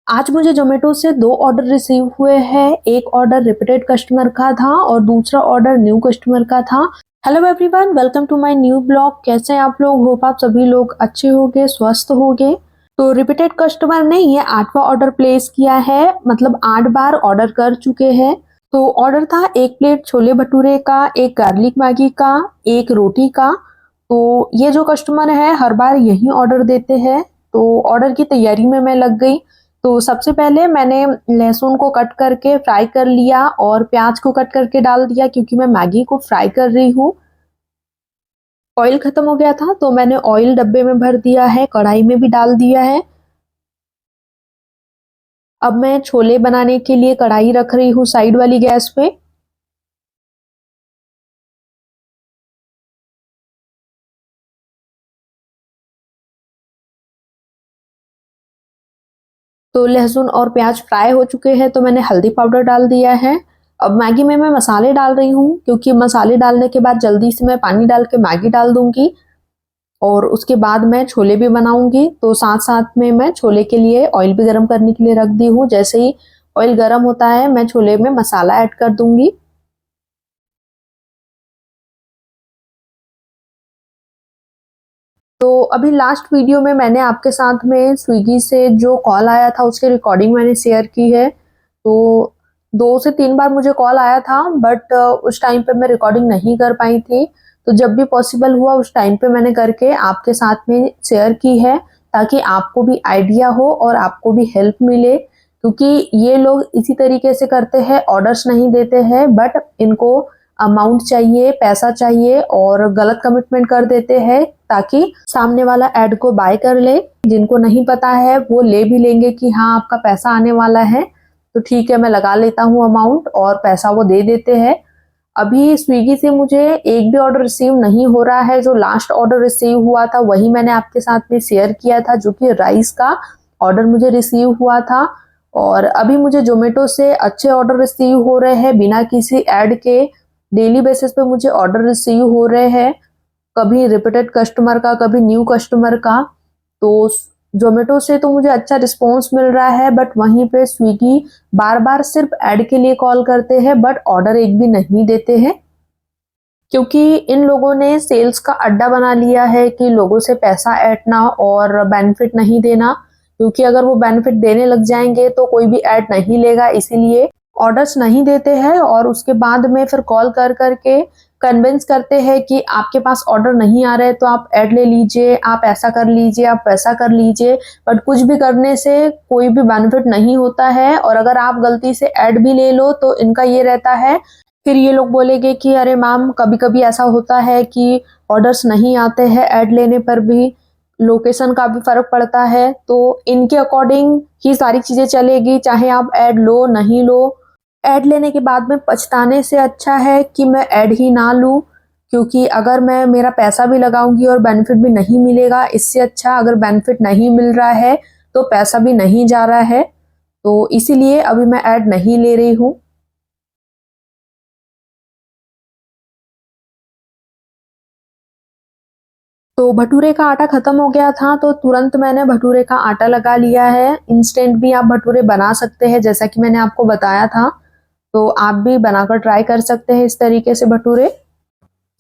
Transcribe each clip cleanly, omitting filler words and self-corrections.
आज मुझे ज़ोमैटो से 2 ऑर्डर रिसीव हुए हैं। एक ऑर्डर रिपीटेड कस्टमर का था और दूसरा ऑर्डर न्यू कस्टमर का था। Hello everyone, welcome to my new blog. कैसे हैं आप लोग? होप आप सभी लोग अच्छे होंगे, स्वस्थ होंगे। तो रिपीटेड कस्टमर ने ये 8वां ऑर्डर प्लेस किया है, मतलब 8 बार ऑर्डर कर चुके हैं। तो ऑर्डर था 1 प्लेट छोले भटूरे का, 1 गार्लिक मैगी का, 1 रोटी का। तो ये जो कस्टमर है हर बार यही ऑर्डर देते हैं। तो ऑर्डर की तैयारी में मैं लग गई। तो सबसे पहले मैंने लहसुन को कट करके फ्राई कर लिया और प्याज को कट करके डाल दिया, क्योंकि मैं मैगी को फ्राई कर रही हूँ। ऑयल खत्म हो गया था तो मैंने ऑयल डब्बे में भर दिया है, कढ़ाई में भी डाल दिया है। अब मैं छोले बनाने के लिए कढ़ाई रख रही हूँ साइड वाली गैस पे। तो लहसुन और प्याज फ्राई हो चुके हैं तो मैंने हल्दी पाउडर डाल दिया है। अब मैगी में मैं मसाले डाल रही हूँ, क्योंकि मसाले डालने के बाद जल्दी से मैं पानी डाल के मैगी डाल दूंगी और उसके बाद मैं छोले भी बनाऊंगी। तो साथ साथ में मैं छोले के लिए ऑयल भी गर्म करने के लिए रख दी हूँ। जैसे ही ऑयल गर्म होता है मैं छोले में मसाला ऐड कर दूंगी। तो अभी लास्ट वीडियो में मैंने आपके साथ में स्विगी से जो कॉल आया था उसकी रिकॉर्डिंग मैंने शेयर की है। तो 2 से 3 बार मुझे कॉल आया था, बट उस टाइम पे मैं रिकॉर्डिंग नहीं कर पाई थी। तो जब भी पॉसिबल हुआ उस टाइम पे मैंने करके आपके साथ में शेयर की है, ताकि आपको भी आइडिया हो और आपको भी हेल्प मिले। क्योंकि ये लोग इसी तरीके से करते हैं, ऑर्डर्स नहीं देते हैं, बट इनको अमाउंट चाहिए, पैसा चाहिए और गलत कमिटमेंट कर देते हैं, ताकि सामने वाला ऐड को बाय कर ले। जिनको नहीं पता है वो ले भी लेंगे कि हाँ आपका पैसा आने वाला है, तो ठीक है मैं लगा लेता हूँ अमाउंट, और पैसा वो दे देते हैं। अभी स्विगी से मुझे एक भी ऑर्डर रिसीव नहीं हो रहा है। जो लास्ट ऑर्डर रिसीव हुआ था वही मैंने आपके साथ में शेयर किया था, जो कि राइस का ऑर्डर मुझे रिसीव हुआ था। और अभी मुझे ज़ोमैटो से अच्छे ऑर्डर रिसीव हो रहे हैं बिना किसी ऐड के। डेली बेसिस पे मुझे ऑर्डर रिसीव हो रहे हैं, कभी रिपीटेड कस्टमर का, कभी न्यू कस्टमर का। तो ज़ोमैटो से तो मुझे अच्छा रिस्पॉन्स मिल रहा है, बट वहीं पे स्विगी बार बार सिर्फ ऐड के लिए कॉल करते हैं, बट ऑर्डर एक भी नहीं देते हैं। क्योंकि इन लोगों ने सेल्स का अड्डा बना लिया है कि लोगों से पैसा ऐंठना और बेनिफिट नहीं देना। क्योंकि अगर वो बेनिफिट देने लग जाएंगे तो कोई भी ऐड नहीं लेगा, इसीलिए ऑर्डर्स नहीं देते हैं। और उसके बाद में फिर कॉल कर करके कन्विंस करते हैं कि आपके पास ऑर्डर नहीं आ रहे तो आप ऐड ले लीजिए, आप ऐसा कर लीजिए, आप वैसा कर लीजिए। बट कुछ भी करने से कोई भी बेनिफिट नहीं होता है। और अगर आप गलती से ऐड भी ले लो तो इनका ये रहता है, फिर ये लोग बोलेंगे कि अरे मैम कभी कभी ऐसा होता है कि ऑर्डर्स नहीं आते हैं, ऐड लेने पर भी लोकेशन का भी फर्क पड़ता है। तो इनके अकॉर्डिंग ही सारी चीजें चलेगी, चाहे आप ऐड लो नहीं लो। ऐड लेने के बाद में पछताने से अच्छा है कि मैं ऐड ही ना लूं। क्योंकि अगर मैं मेरा पैसा भी लगाऊंगी और बेनिफिट भी नहीं मिलेगा, इससे अच्छा अगर बेनिफिट नहीं मिल रहा है तो पैसा भी नहीं जा रहा है। तो इसीलिए अभी मैं ऐड नहीं ले रही हूँ। तो भटूरे का आटा खत्म हो गया था तो तुरंत मैंने भटूरे का आटा लगा लिया है। इंस्टेंट भी आप भटूरे बना सकते हैं, जैसा कि मैंने आपको बताया था। तो आप भी बनाकर ट्राई कर सकते हैं इस तरीके से भटूरे।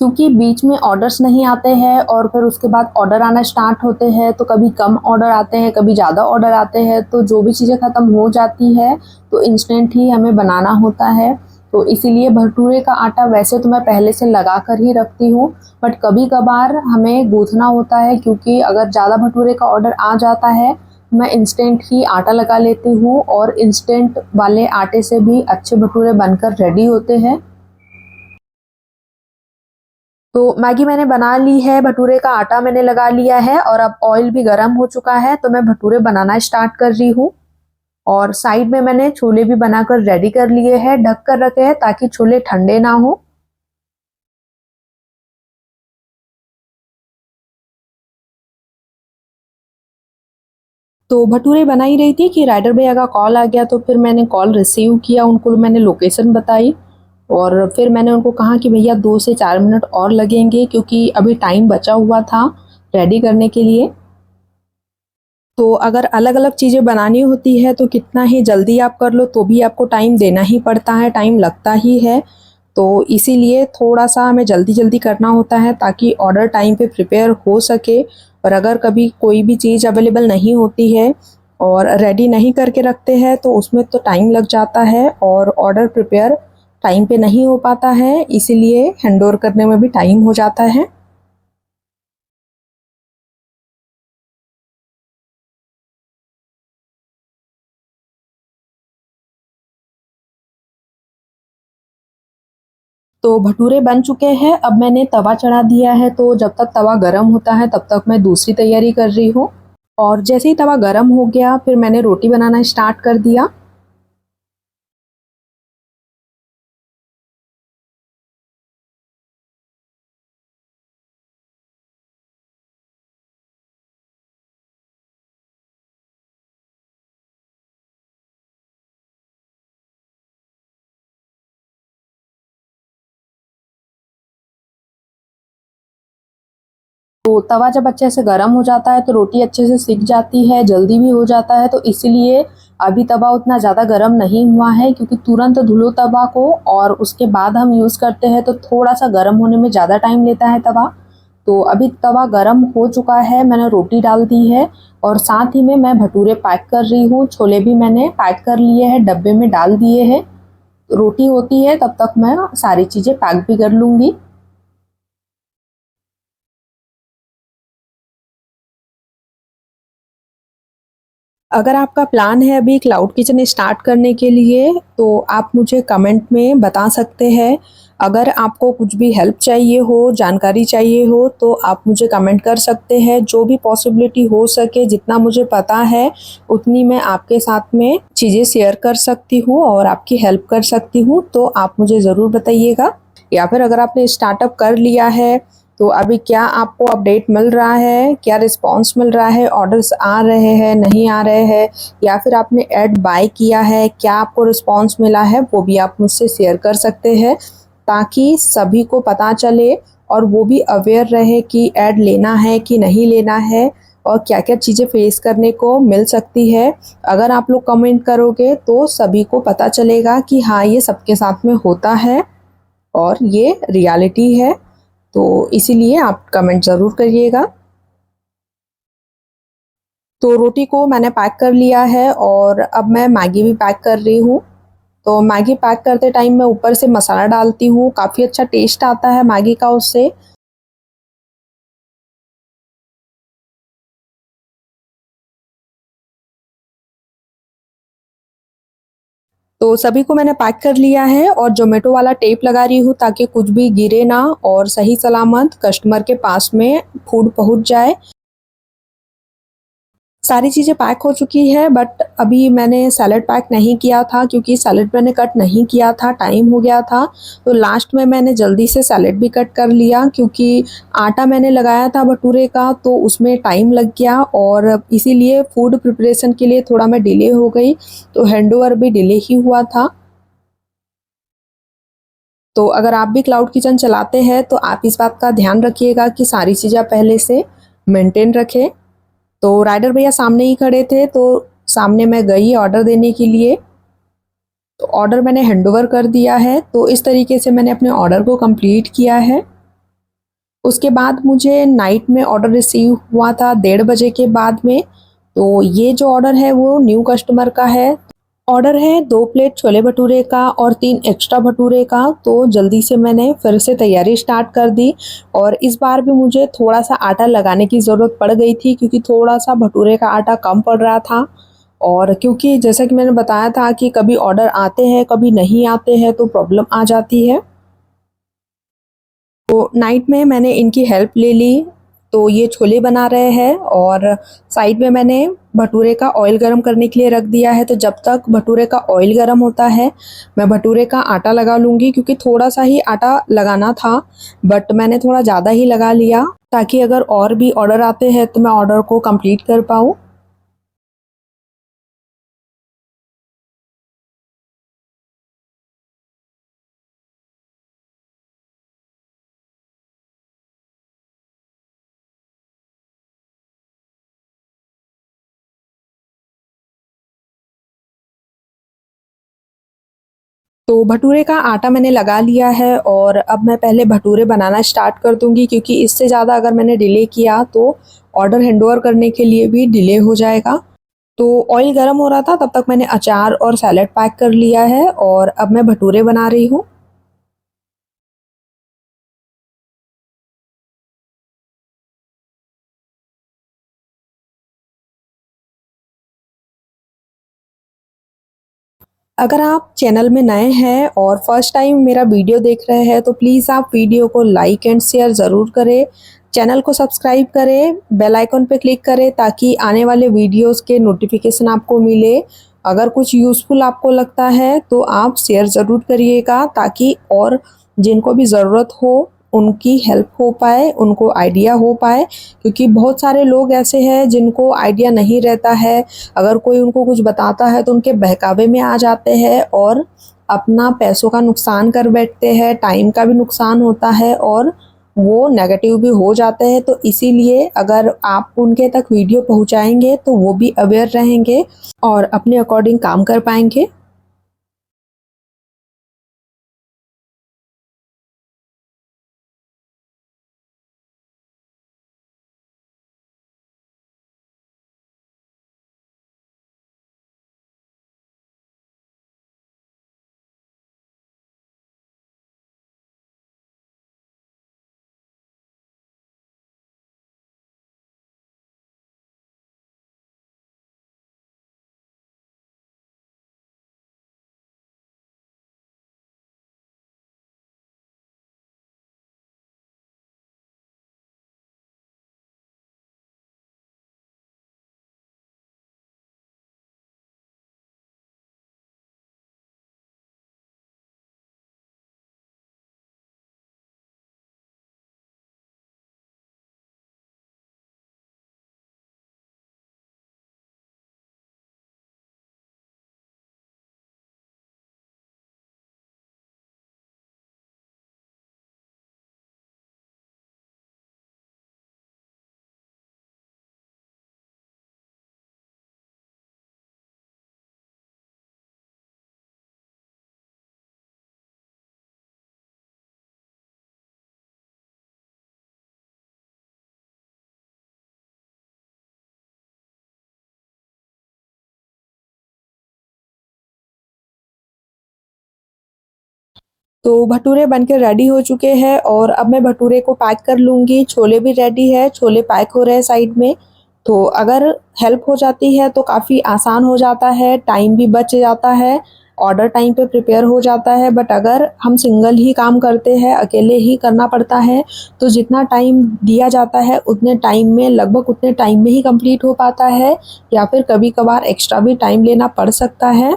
क्योंकि बीच में ऑर्डर्स नहीं आते हैं और फिर उसके बाद ऑर्डर आना स्टार्ट होते हैं, तो कभी कम ऑर्डर आते हैं, कभी ज़्यादा ऑर्डर आते हैं। तो जो भी चीज़ें ख़त्म हो जाती है तो इंस्टेंट ही हमें बनाना होता है। तो इसीलिए भटूरे का आटा वैसे तो मैं पहले से लगा कर ही रखती हूँ, बट कभी कभार हमें गूँथना होता है। क्योंकि अगर ज़्यादा भटूरे का ऑर्डर आ जाता है मैं इंस्टेंट ही आटा लगा लेती हूँ, और इंस्टेंट वाले आटे से भी अच्छे भटूरे बनकर रेडी होते हैं। तो मैगी मैंने बना ली है, भटूरे का आटा मैंने लगा लिया है और अब ऑयल भी गर्म हो चुका है, तो मैं भटूरे बनाना स्टार्ट कर रही हूँ। और साइड में मैंने छोले भी बनाकर रेडी कर लिए हैं, ढक कर रखे हैं ताकि छोले ठंडे ना हो। तो भटूरे बना ही रही थी कि राइडर भैया का कॉल आ गया, तो फिर मैंने कॉल रिसीव किया, उनको मैंने लोकेशन बताई और फिर मैंने उनको कहा कि भैया 2 से 4 मिनट और लगेंगे, क्योंकि अभी टाइम बचा हुआ था रेडी करने के लिए। तो अगर अलग-अलग चीज़ें बनानी होती है तो कितना ही जल्दी आप कर लो तो भी आपको टाइम देना ही पड़ता है, टाइम लगता ही है। तो इसीलिए थोड़ा-सा हमें जल्दी-जल्दी करना होता है ताकि ऑर्डर टाइम पे प्रिपेयर हो सके। और अगर कभी कोई भी चीज़ अवेलेबल नहीं होती है और रेडी नहीं करके रखते हैं तो उसमें तो टाइम लग जाता है और ऑर्डर प्रिपेयर टाइम पे नहीं हो पाता है, इसीलिए हैंडओवर करने में भी टाइम हो जाता है। तो भटूरे बन चुके हैं, अब मैंने तवा चढ़ा दिया है, तो जब तक तवा गरम होता है तब तक मैं दूसरी तैयारी कर रही हूँ। और जैसे ही तवा गरम हो गया फिर मैंने रोटी बनाना स्टार्ट कर दिया। तो तवा जब अच्छे से गरम हो जाता है तो रोटी अच्छे से सिक जाती है, जल्दी भी हो जाता है, तो इसीलिए अभी तवा उतना ज़्यादा गरम नहीं हुआ है, क्योंकि तुरंत धुलो तवा को और उसके बाद हम यूज़ करते हैं तो थोड़ा-सा गरम होने में ज़्यादा टाइम लेता है तवा। तो अभी तवा गरम हो चुका है, मैंने रोटी डाल दी है और साथ ही में मैं भटूरे पैक कर रही हूँ। छोले भी मैंने पैक कर लिए हैं, डब्बे में डाल दिए हैं। रोटी होती है तब तक मैं सारी चीज़ें पैक भी कर लूँगी। अगर आपका प्लान है अभी क्लाउड किचन स्टार्ट करने के लिए तो आप मुझे कमेंट में बता सकते हैं। अगर आपको कुछ भी हेल्प चाहिए हो, जानकारी चाहिए हो तो आप मुझे कमेंट कर सकते हैं। जो भी पॉसिबिलिटी हो सके, जितना मुझे पता है उतनी मैं आपके साथ में चीज़ें शेयर कर सकती हूँ और आपकी हेल्प कर सकती हूँ, तो आप मुझे ज़रूर बताइएगा। या फिर अगर आपने स्टार्टअप कर लिया है तो अभी क्या आपको अपडेट मिल रहा है, क्या रिस्पॉन्स मिल रहा है, ऑर्डर्स आ रहे हैं, नहीं आ रहे हैं, या फिर आपने ऐड बाय किया है, क्या आपको रिस्पॉन्स मिला है, वो भी आप मुझसे शेयर कर सकते हैं ताकि सभी को पता चले और वो भी अवेयर रहे कि ऐड लेना है कि नहीं लेना है और क्या-क्या चीज़ें फेस करने को मिल सकती है। अगर आप लोग कमेंट करोगे तो सभी को पता चलेगा कि हाँ, ये सबके साथ में होता है और ये रियलिटी है। तो इसीलिए आप कमेंट ज़रूर करिएगा। तो रोटी को मैंने पैक कर लिया है और अब मैं मैगी भी पैक कर रही हूँ। तो मैगी पैक करते टाइम मैं ऊपर से मसाला डालती हूँ, काफ़ी अच्छा टेस्ट आता है मैगी का उससे। तो सभी को मैंने पैक कर लिया है और ज़ोमैटो वाला टेप लगा रही हूँ ताकि कुछ भी गिरे ना और सही सलामत कस्टमर के पास में फूड पहुँच जाए। सारी चीज़ें पैक हो चुकी है, बट अभी मैंने सैलेड पैक नहीं किया था क्योंकि सैलेड मैंने कट नहीं किया था, टाइम हो गया था। तो लास्ट में मैंने जल्दी से सैलेड भी कट कर लिया क्योंकि आटा मैंने लगाया था भटूरे का तो उसमें टाइम लग गया और इसीलिए फूड प्रिपरेशन के लिए थोड़ा मैं डिले हो गई, तो हैंडओवर भी डिले ही हुआ था। तो अगर आप भी क्लाउड किचन चलाते हैं तो आप इस बात का ध्यान रखिएगा कि सारी चीज़ें आप पहले से मेंटेन रखें। तो राइडर भैया सामने ही खड़े थे, तो सामने मैं गई ऑर्डर देने के लिए। तो ऑर्डर मैंने हैंडओवर कर दिया है, तो इस तरीके से मैंने अपने ऑर्डर को कंप्लीट किया है। उसके बाद मुझे नाइट में ऑर्डर रिसीव हुआ था 1:30 बजे के बाद में। तो ये जो ऑर्डर है वो न्यू कस्टमर का है। ऑर्डर है 2 प्लेट छोले भटूरे का और 3 एक्स्ट्रा भटूरे का, तो जल्दी से मैंने फिर से तैयारी स्टार्ट कर दी और इस बार भी मुझे थोड़ा-सा आटा लगाने की ज़रूरत पड़ गई थी क्योंकि थोड़ा-सा भटूरे का आटा कम पड़ रहा था। और क्योंकि जैसा कि मैंने बताया था कि कभी ऑर्डर आते हैं, कभी नहीं आते हैं, तो प्रॉब्लम आ जाती है। तो नाइट में मैंने इनकी हेल्प ले ली, तो ये छोले बना रहे हैं और साइड में मैंने भटूरे का ऑयल गरम करने के लिए रख दिया है। तो जब तक भटूरे का ऑयल गरम होता है, मैं भटूरे का आटा लगा लूँगी क्योंकि थोड़ा-सा ही आटा लगाना था, बट मैंने थोड़ा ज़्यादा ही लगा लिया ताकि अगर और भी ऑर्डर आते हैं तो मैं ऑर्डर को कंप्लीट कर पाऊँ। तो भटूरे का आटा मैंने लगा लिया है और अब मैं पहले भटूरे बनाना स्टार्ट कर दूंगी, क्योंकि इससे ज़्यादा अगर मैंने डिले किया तो ऑर्डर हैंडओवर करने के लिए भी डिले हो जाएगा। तो ऑयल गर्म हो रहा था, तब तक मैंने अचार और सैलेड पैक कर लिया है और अब मैं भटूरे बना रही हूँ। अगर आप चैनल में नए हैं और फर्स्ट टाइम मेरा वीडियो देख रहे हैं तो प्लीज़ आप वीडियो को लाइक एंड शेयर ज़रूर करें, चैनल को सब्सक्राइब करें, बेल आइकन पे क्लिक करें ताकि आने वाले वीडियोस के नोटिफिकेशन आपको मिले। अगर कुछ यूज़फुल आपको लगता है तो आप शेयर ज़रूर करिएगा ताकि और जिनको भी ज़रूरत हो उनकी हेल्प हो पाए, उनको आइडिया हो पाए, क्योंकि बहुत सारे लोग ऐसे हैं जिनको आइडिया नहीं रहता है। अगर कोई उनको कुछ बताता है तो उनके बहकावे में आ जाते हैं और अपना पैसों का नुकसान कर बैठते हैं, टाइम का भी नुकसान होता है और वो नेगेटिव भी हो जाते हैं। तो इसीलिए अगर आप उनके तक वीडियो पहुंचाएंगे तो वो भी अवेयर रहेंगे और अपने अकॉर्डिंग काम कर पाएंगे। तो भटूरे बनके रेडी हो चुके हैं और अब मैं भटूरे को पैक कर लूँगी। छोले भी रेडी है, छोले पैक हो रहे हैं साइड में। तो अगर हेल्प हो जाती है तो काफ़ी आसान हो जाता है, टाइम भी बच जाता है, ऑर्डर टाइम पे प्रिपेयर हो जाता है। बट अगर हम सिंगल ही काम करते हैं, अकेले ही करना पड़ता है, तो जितना टाइम दिया जाता है उतने टाइम में लगभग उतने टाइम में ही कंप्लीट हो पाता है, या फिर कभी कभार एक्स्ट्रा भी टाइम लेना पड़ सकता है।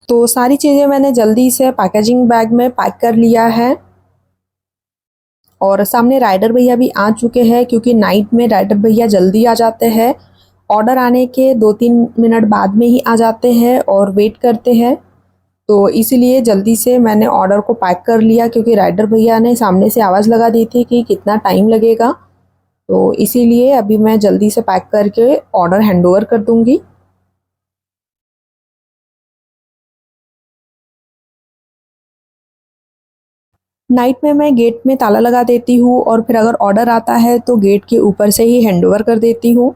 तो सारी चीज़ें मैंने जल्दी से पैकेजिंग बैग में पैक कर लिया है और सामने राइडर भैया भी आ चुके हैं, क्योंकि नाइट में राइडर भैया जल्दी आ जाते हैं। ऑर्डर आने के 2-3 मिनट बाद में ही आ जाते हैं और वेट करते हैं। तो इसीलिए जल्दी से मैंने ऑर्डर को पैक कर लिया, क्योंकि राइडर भैया ने सामने से आवाज़ लगा दी थी कि कितना टाइम लगेगा। तो इसीलिए अभी मैं जल्दी से पैक करके ऑर्डर हैंडओवर कर दूँगी। नाइट में मैं गेट में ताला लगा देती हूँ और फिर अगर ऑर्डर आता है तो गेट के ऊपर से ही हैंडओवर कर देती हूँ।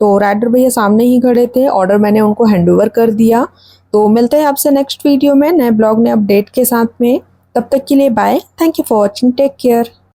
तो राइडर भैया सामने ही खड़े थे, ऑर्डर मैंने उनको हैंडओवर कर दिया। तो मिलते हैं आपसे नेक्स्ट वीडियो में नए ब्लॉग नए अपडेट के साथ में। तब तक के लिए bye, thank you for watching, take care.